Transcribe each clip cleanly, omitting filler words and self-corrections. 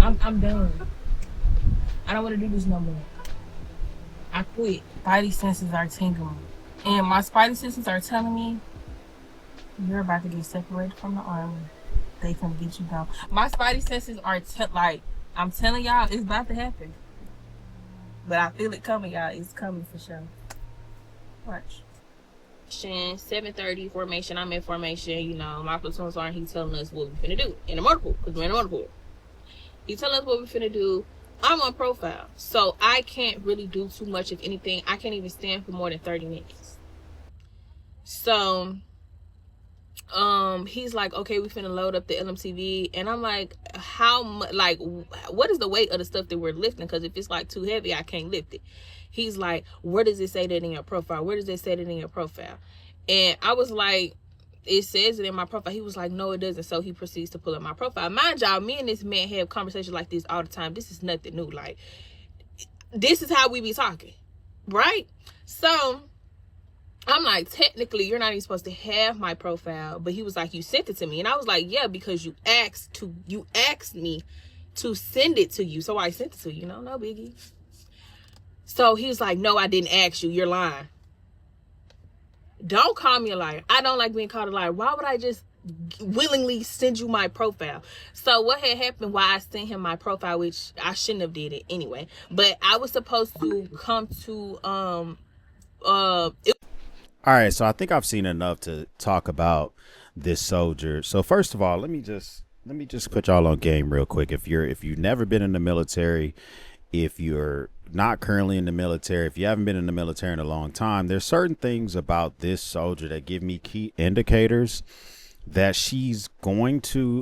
I'm done. I don't want to do this no more. I quit. Spidey senses are tingling. And my spidey senses are telling me you're about to get separated from the army. They come get you down. My spidey senses are like, I'm telling y'all, it's about to happen. But I feel it coming, y'all. It's coming for sure. Watch. 7:30 formation. I'm in formation. You know, my platoon sergeant, he telling us what we finna do in the motor pool, because we're in the motor pool. He telling us what we finna do. I'm on profile, so I can't really do too much. If anything, I can't even stand for more than 30 minutes. So he's like, okay, we finna load up the LMTV, and I'm like, how much, like, what is the weight of the stuff that we're lifting? Because if it's like too heavy, I can't lift it. He's like, where does it say that in your profile? Where does it say that in your profile? And I was like, it says it in my profile. He was like, no, it doesn't. So he proceeds to pull up my profile. Mind y'all, me and this man have conversations like this all the time. This is nothing new. Like, this is how we be talking, right? So I'm like, technically, you're not even supposed to have my profile. But he was like, you sent it to me. And I was like, yeah, because you asked me to send it to you. So I sent it to you. No biggie. So he was like, no, I didn't ask you. You're lying. Don't call me a liar. I don't like being called a liar. Why would I just willingly send you my profile? So what had happened, why I sent him my profile, which I shouldn't have did it anyway. But I was supposed to come to All right, so I think I've seen enough to talk about this soldier. So first of all, let me just put y'all on game real quick. If you've never been in the military, if you're not currently in the military, if you haven't been in the military in a long time, there's certain things about this soldier that give me key indicators that she's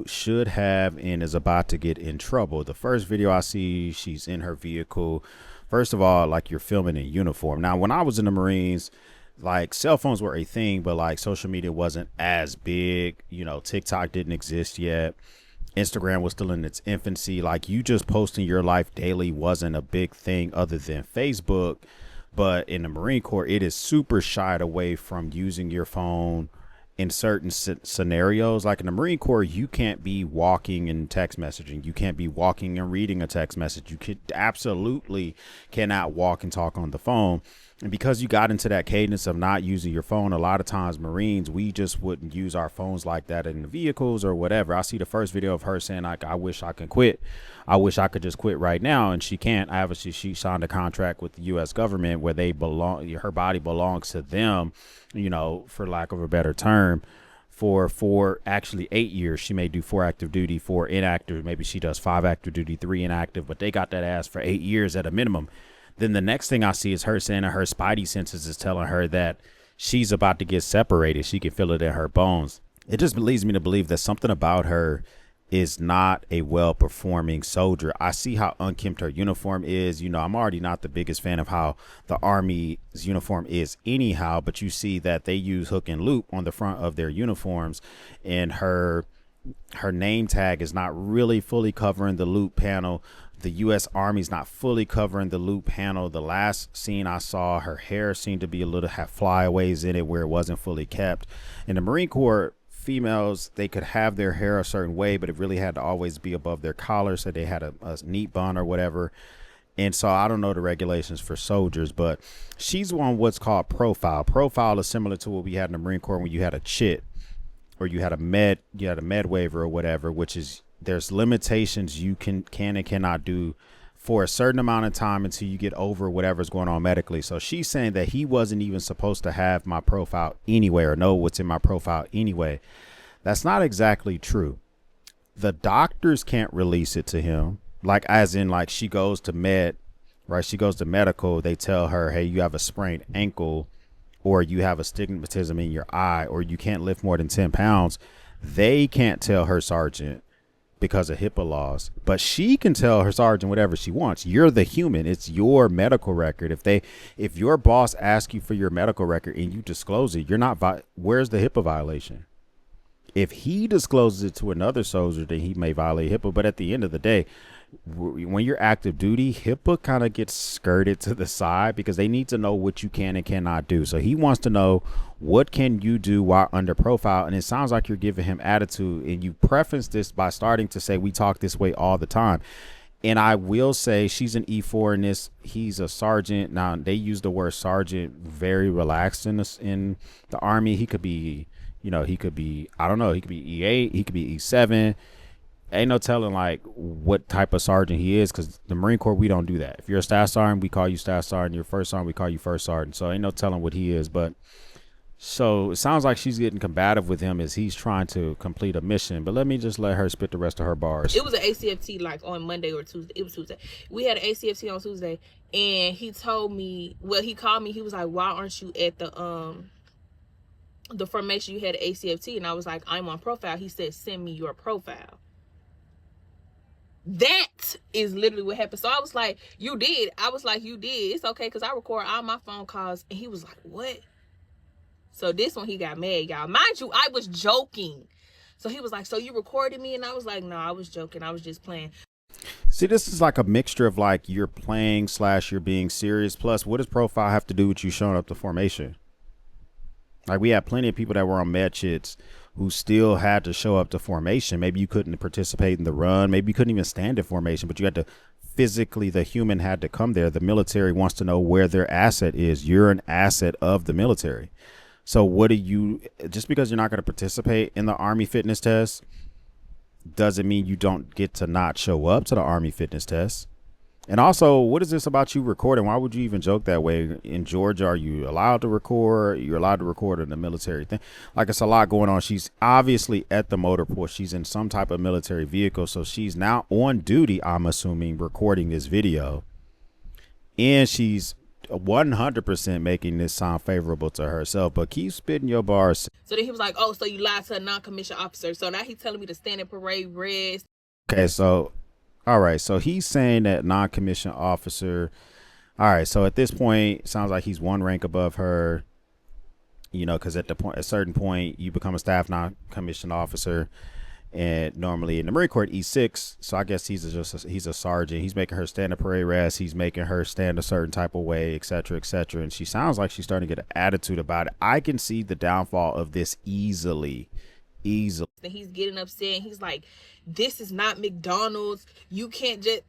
should have, and is about to get in trouble. The first video I see, she's in her vehicle. First of all, like, you're filming in uniform. Now, when I was in the Marines, like, cell phones were a thing, but like social media wasn't as big. You know, TikTok didn't exist yet. Instagram was still in its infancy. Like, you just posting your life daily wasn't a big thing other than Facebook. But in the Marine Corps, it is super shied away from using your phone in certain scenarios. Like in the Marine Corps, you can't be walking and text messaging. You can't be walking and reading a text message. You absolutely cannot walk and talk on the phone. And because you got into that cadence of not using your phone, a lot of times Marines, we just wouldn't use our phones like that in the vehicles or whatever. I see the first video of her saying, like, I wish I could quit. I wish I could just quit right now. And she can't. Obviously, she signed a contract with the U.S. government where her body belongs to them, you know, for lack of a better term. For actually 8 years, she may do 4 active duty, 4 inactive. Maybe she does 5 active duty, 3 inactive, but they got that ass for 8 years at a minimum. Then the next thing I see is her saying that her spidey senses is telling her that she's about to get separated. She can feel it in her bones. It just leads me to believe that something about her is not a well-performing soldier. I see how unkempt her uniform is. You know, I'm already not the biggest fan of how the Army's uniform is anyhow, but you see that they use hook and loop on the front of their uniforms, and her name tag is not really fully covering the loop panel. The U.S. Army's not fully covering the loop panel. The last scene I saw, her hair seemed to be have flyaways in it where it wasn't fully kept. In the Marine Corps, females, they could have their hair a certain way, but it really had to always be above their collar, so they had a neat bun or whatever. And so I don't know the regulations for soldiers, but she's on what's called profile. Profile is similar to what we had in the Marine Corps when you had a chit or you had a med waiver or whatever, which is, there's limitations you can and cannot do for a certain amount of time until you get over whatever's going on medically. So she's saying that he wasn't even supposed to have my profile anyway, or know what's in my profile anyway. That's not exactly true. The doctors can't release it to him. Like, as in, like, she goes to right? She goes to medical. They tell her, hey, you have a sprained ankle, or you have astigmatism in your eye, or you can't lift more than 10 pounds. They can't tell her sergeant because of HIPAA laws, but she can tell her sergeant whatever she wants. You're the human. It's your medical record. If your boss asks you for your medical record and you disclose it, you're not, where's the HIPAA violation? If he discloses it to another soldier, then he may violate HIPAA. But at the end of the day, when you're active duty, HIPAA kind of gets skirted to the side because they need to know what you can and cannot do. So he wants to know, what can you do while under profile? And it sounds like you're giving him attitude, and you preface this by starting to say, we talk this way all the time. And I will say, she's an E4 in this. He's a sergeant. Now, they use the word sergeant very relaxed in the Army. He could be, he could be, I don't know, he could be E8, he could be E7. Ain't no telling like what type of sergeant he is, because the Marine Corps, we don't do that. If you're a staff sergeant, we call you staff sergeant. You're first sergeant, we call you first sergeant. So ain't no telling what he is. But so it sounds like she's getting combative with him as he's trying to complete a mission. But let me just let her spit the rest of her bars. It was an ACFT like on Monday or Tuesday. It was Tuesday. We had an ACFT on Tuesday, and he told me, well, he called me. He was like, why aren't you at the formation you had at ACFT? And I was like, I'm on profile. He said, send me your profile. That is literally what happened. So I was like, you did. I was like, you did. It's okay, because I record all my phone calls. And he was like, what? So this one, he got mad, y'all. Mind you, I was joking. So he was like, so you recorded me? And I was like, no, I was joking. I was just playing. See, this is like a mixture of like you're playing / you're being serious. Plus, what does profile have to do with you showing up to formation? Like, we had plenty of people that were on med chits who still had to show up to formation. Maybe you couldn't participate in the run. Maybe you couldn't even stand at formation, but you had to physically, the human had to come there. The military wants to know where their asset is. You're an asset of the military. So what do you, just because you're not going to participate in the Army fitness test doesn't mean you don't get to not show up to the Army fitness test. And also, what is this about you recording? Why would you even joke that way? In Georgia, are you allowed to record? You're allowed to record in the military thing. Like, it's a lot going on. She's obviously at the motor pool. She's in some type of military vehicle. So she's now on duty, I'm assuming, recording this video. And she's 100% making this sound favorable to herself. But keep spitting your bars. So then he was like, oh, so you lied to a non-commissioned officer. So now he's telling me to stand in parade rest. Okay, so... all right, so he's saying that non-commissioned officer. All right, so at this point, it sounds like he's one rank above her, because at a certain point, you become a staff non-commissioned officer, and normally in the Marine Corps, E6. So I guess he's a sergeant. He's making her stand a parade rest. He's making her stand a certain type of way, et cetera, et cetera. And she sounds like she's starting to get an attitude about it. I can see the downfall of this easily. And he's getting upset, and he's like, this is not McDonald's. You can't just...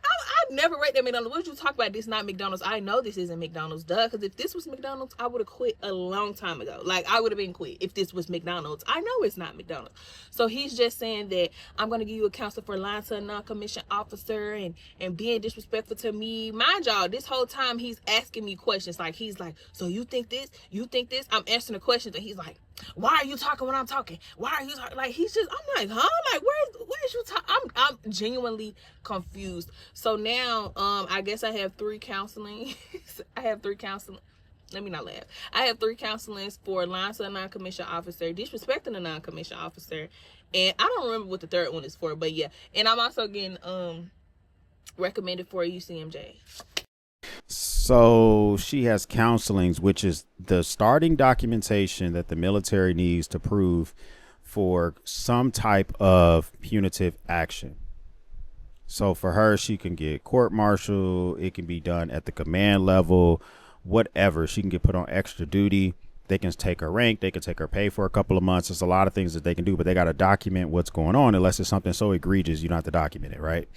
I've never read that McDonald's. What did you talk about? This not McDonald's. I know this isn't McDonald's, duh. Because if this was McDonald's, I would have quit a long time ago. Like, I would have been quit if this was McDonald's. I know it's not McDonald's. So he's just saying that I'm going to give you a counselor for lying to a non-commissioned officer and being disrespectful to me. Mind y'all, this whole time he's asking me questions. Like, he's like, so you think this? You think this? I'm answering the questions, and he's like, why are you talking when I'm talking? Why are you talking? Like, he's just, I'm like, huh? Like, where's you talking? I'm genuinely confused. So now, I guess I have 3 counseling. I have 3 counseling. Let me not laugh. I have 3 counselings for lying to a non-commissioned officer, disrespecting a non-commissioned officer, and I don't remember what the 3rd one is for, but yeah. And I'm also getting recommended for a UCMJ. So she has counselings, which is the starting documentation that the military needs to prove for some type of punitive action. So for her, she can get court-martial. It can be done at the command level, whatever. She can get put on extra duty. They can take her rank. They can take her pay for a couple of months. There's a lot of things that they can do, but they got to document what's going on. Unless it's something so egregious, you don't have to document it, right?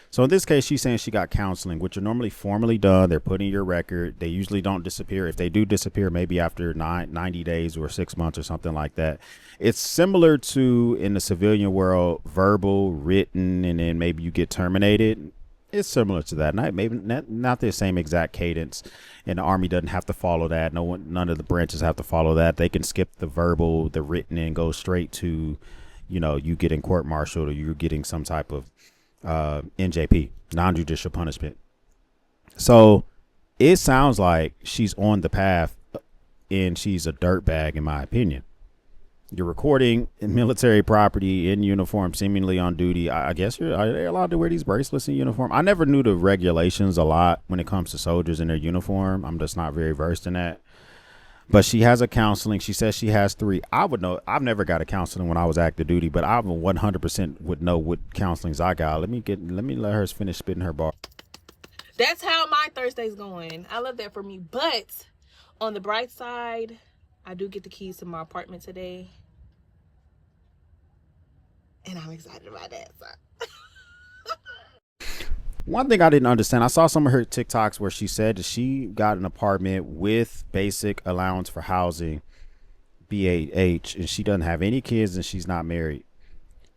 So in this case, she's saying she got counseling, which are normally formally done. They're putting your record. They usually don't disappear. If they do disappear, maybe after 90 days or 6 months or something like that. It's similar to, in the civilian world, verbal, written, and then maybe you get terminated. It's similar to that. Maybe not the same exact cadence. And the Army doesn't have to follow that. None of the branches have to follow that. They can skip the verbal, the written, and go straight to, you getting court-martialed or you getting some type of NJP, non-judicial punishment. So it sounds like she's on the path, and she's a dirtbag, in my opinion. You're recording in military property in uniform, seemingly on duty. I guess are they allowed to wear these bracelets in uniform? I never knew the regulations a lot when it comes to soldiers in their uniform. I'm just not very versed in that. But she has a counseling. She says she has 3. I would know. I've never got a counseling when I was active duty, but I 100% would know what counselings I got. Let me let her finish spitting her bar. That's how my Thursday's going. I love that for me. But on the bright side, I do get the keys to my apartment today. And I'm excited about that. So. One thing I didn't understand, I saw some of her TikToks where she said that she got an apartment with basic allowance for housing, BAH, and she doesn't have any kids and she's not married.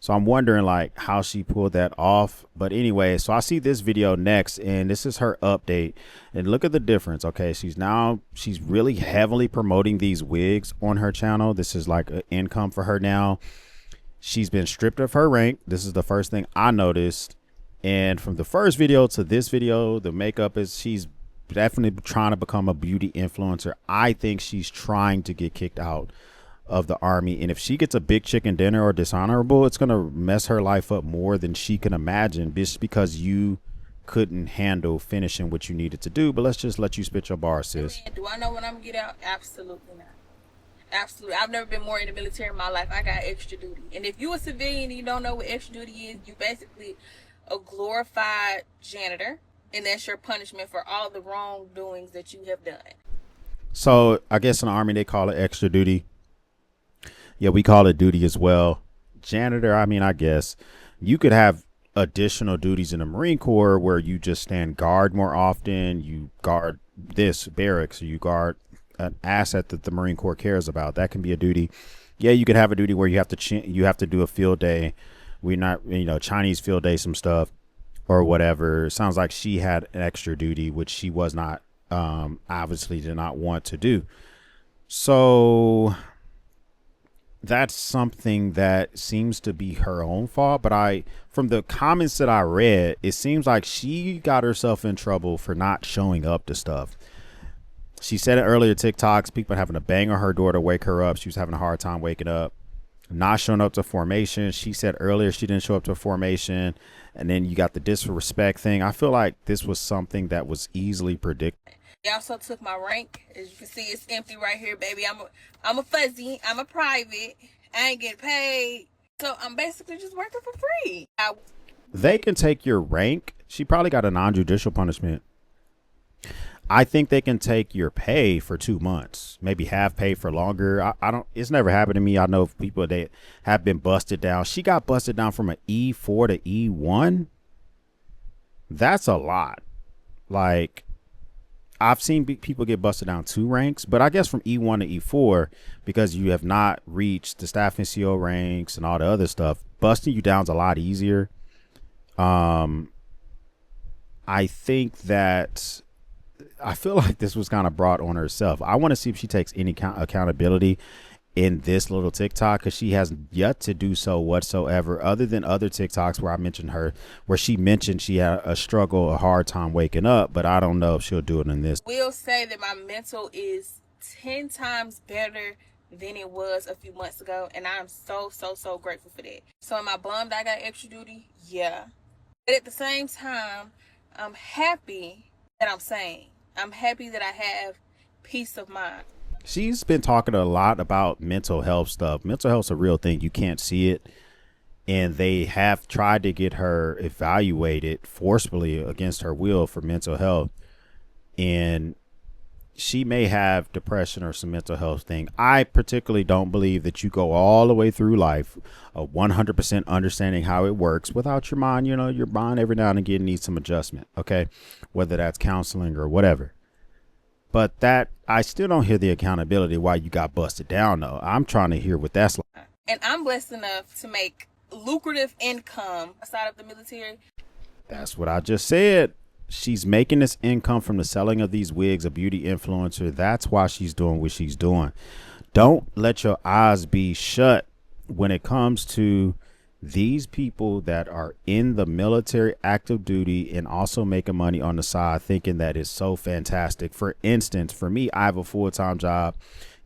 So I'm wondering like how she pulled that off. But anyway, so I see this video next, and this is her update. And look at the difference. Okay, she's really heavily promoting these wigs on her channel. This is like an income for her now. She's been stripped of her rank. This is the first thing I noticed. And from the first video to this video, the makeup is, she's definitely trying to become a beauty influencer. I think she's trying to get kicked out of the army. And if she gets a big chicken dinner or dishonorable, it's going to mess her life up more than she can imagine, just because you couldn't handle finishing what you needed to do. But let's just let you spit your bar, sis. Do I know when I'm going to get out? Absolutely not. Absolutely. I've never been more in the military in my life. I got extra duty. And if you're a civilian and you don't know what extra duty is, you basically a glorified janitor, and that's your punishment for all the wrongdoings that you have done. So I guess in the army they call it extra duty. Yeah, we call it duty as well. Janitor, I mean, I guess you could have additional duties in the Marine Corps where you just stand guard more often. You guard this barracks, or you guard an asset that the Marine Corps cares about. That can be a duty. Yeah, you could have a duty where you have to do a field day. We're not, Chinese field day, some stuff or whatever. It sounds like she had an extra duty, which she was not, obviously did not want to do. So that's something that seems to be her own fault. But from the comments that I read, it seems like she got herself in trouble for not showing up to stuff. She said it earlier, TikToks, people having to bang on her door to wake her up. She was having a hard time waking up. Not showing up to formation. She said earlier she didn't show up to formation, and then you got the disrespect thing. I feel like this was something that was easily predicted. They also took my rank. As you can see, it's empty right here, baby. I'm a fuzzy. I'm a private. I ain't getting paid, so I'm basically just working for free. They can take your rank. She probably got a non-judicial punishment. I think they can take your pay for 2 months, maybe half pay for longer. I don't, it's never happened to me. I know people that have been busted down. She got busted down from an E4 to E1. That's a lot. Like, I've seen people get busted down 2 ranks, but I guess from E1 to E4, because you have not reached the staff NCO ranks and all the other stuff, busting you down is a lot easier. I think that, I feel like this was kind of brought on herself. I want to see if she takes any accountability in this little TikTok, because she has yet to do so whatsoever, other than other TikToks where I mentioned her, where she mentioned she had a struggle, a hard time waking up, but I don't know if she'll do it in this. Will say that my mental is 10 times better than it was a few months ago, and I'm so grateful for that. So am I bummed I got extra duty? Yeah. But at the same time, I'm happy that I'm sane. I'm happy that I have peace of mind. She's been talking a lot about mental health stuff. Mental health's a real thing. You can't see it. And they have tried to get her evaluated forcefully against her will for mental health. And she may have depression or some mental health thing. I particularly don't believe that you go all the way through life, 100% understanding how it works without your mind. Your mind every now and again needs some adjustment. Okay. Whether that's counseling or whatever. But that, I still don't hear the accountability why you got busted down, though. I'm trying to hear what that's like. And I'm blessed enough to make lucrative income outside of the military. That's what I just said. She's making this income from the selling of these wigs, a beauty influencer. That's why she's doing what she's doing. Don't let your eyes be shut when it comes to these people that are in the military, active duty, and also making money on the side, thinking that is so fantastic. For instance, for me, I have a full-time job.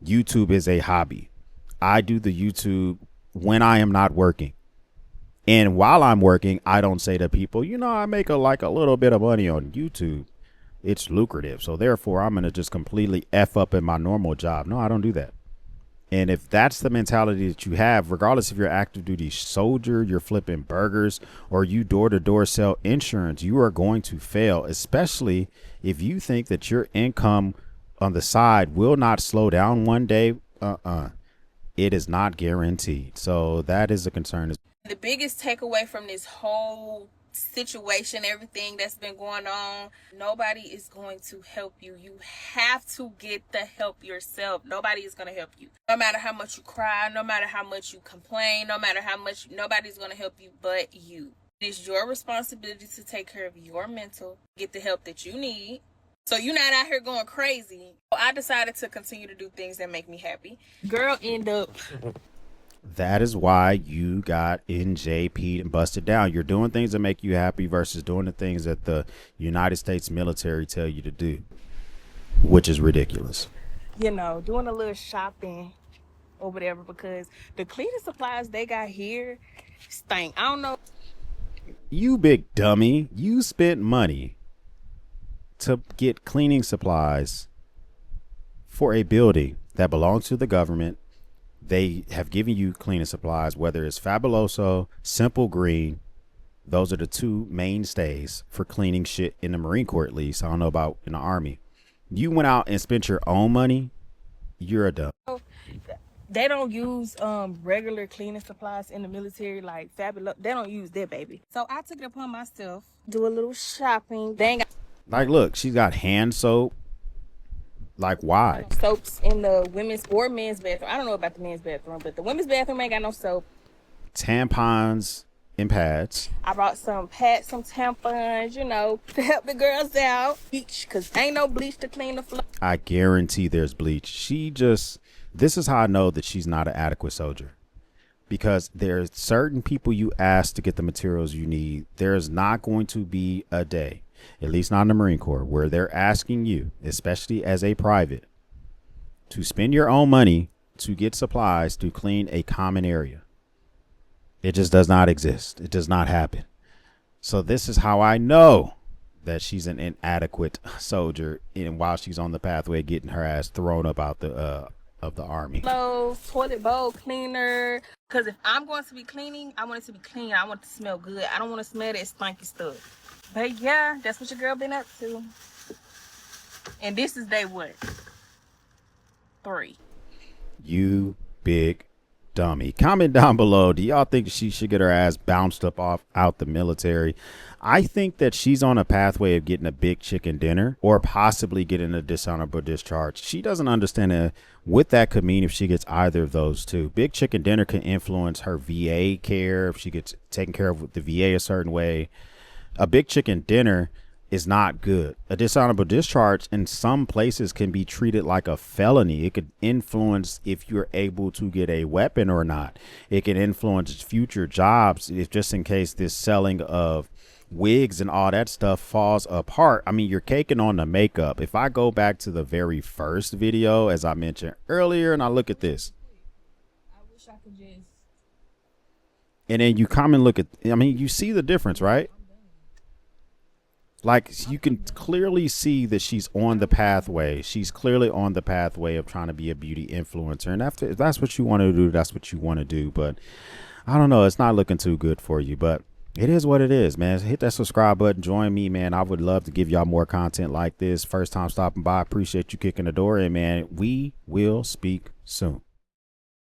YouTube is a hobby. I do the YouTube when I am not working. And while I'm working, I don't say to people, I make a little bit of money on YouTube. it's lucrative. So therefore, I'm going to just completely F up in my normal job. No, I don't do that. And if that's the mentality that you have, regardless if you're active duty soldier, you're flipping burgers, or you door to door sell insurance, you are going to fail, especially if you think that your income on the side will not slow down one day. It is not guaranteed. So that is a concern. The biggest takeaway from this whole situation, everything that's been going on, nobody is going to help you. You have to get the help yourself. Nobody is going to help you. No matter how much you cry, no matter how much you complain, no matter how much, nobody's going to help you but you. It is your responsibility to take care of your mental, get the help that you need, so you're not out here going crazy. I decided to continue to do things that make me happy. Girl, end up. That is why you got NJP'd and busted down. You're doing things that make you happy versus doing the things that the United States military tell you to do, which is ridiculous. You know, doing a little shopping or whatever, because the cleaning supplies they got here stink. I don't know. You big dummy. You spent money to get cleaning supplies for a building that belongs to the government. They have given you cleaning supplies, whether it's Fabuloso, Simple Green. Those are the two mainstays for cleaning shit in the Marine Corps, at least. I don't know about in the Army. You went out and spent your own money. You're a dumb. They don't use regular cleaning supplies in the military like Fabuloso. They don't use that, baby. So I took it upon myself, do a little shopping. Dang. Like, look, she's got hand soap. Like, why? Soaps in the women's or men's bathroom. I don't know about the men's bathroom, but the women's bathroom ain't got no soap. Tampons and pads. I brought some pads, some tampons, you know, to help the girls out. Bleach, because ain't no bleach to clean the floor. I guarantee there's bleach. This is how I know that she's not an adequate soldier. Because there's certain people you ask to get the materials you need. There's not going to be a day, at least not in the Marine Corps, where they're asking you, especially as a private, to spend your own money to get supplies to clean a common area. It just does not exist. It does not happen. So this is how I know that she's an inadequate soldier, and while she's on the pathway getting her ass thrown up out of the Army. Toilet bowl cleaner. Because if I'm going to be cleaning, I want it to be clean. I want it to smell good. I don't want to smell that stinky stuff. But yeah, that's what your girl been up to. And this is day what? 3. You big dummy. Comment down below. Do y'all think she should get her ass bounced up out the military? I think that she's on a pathway of getting a big chicken dinner or possibly getting a dishonorable discharge. She doesn't understand what that could mean if she gets either of those two. Big chicken dinner can influence her VA care if she gets taken care of with the VA a certain way. A big chicken dinner is not good. A dishonorable discharge in some places can be treated like a felony. It could influence if you're able to get a weapon or not. It can influence future jobs if just in case this selling of wigs and all that stuff falls apart. I mean, you're caking on the makeup. If I go back to the very first video, as I mentioned earlier, and I look at this, I wish I could just. And then you come and look at, I mean, you see the difference, right? Like, you can clearly see that she's on the pathway. She's clearly on the pathway of trying to be a beauty influencer. And if that's what you want to do, that's what you want to do. But I don't know. It's not looking too good for you. But it is what it is, man. Hit that subscribe button. Join me, man. I would love to give y'all more content like this. First time stopping by. Appreciate you kicking the door in, man. We will speak soon.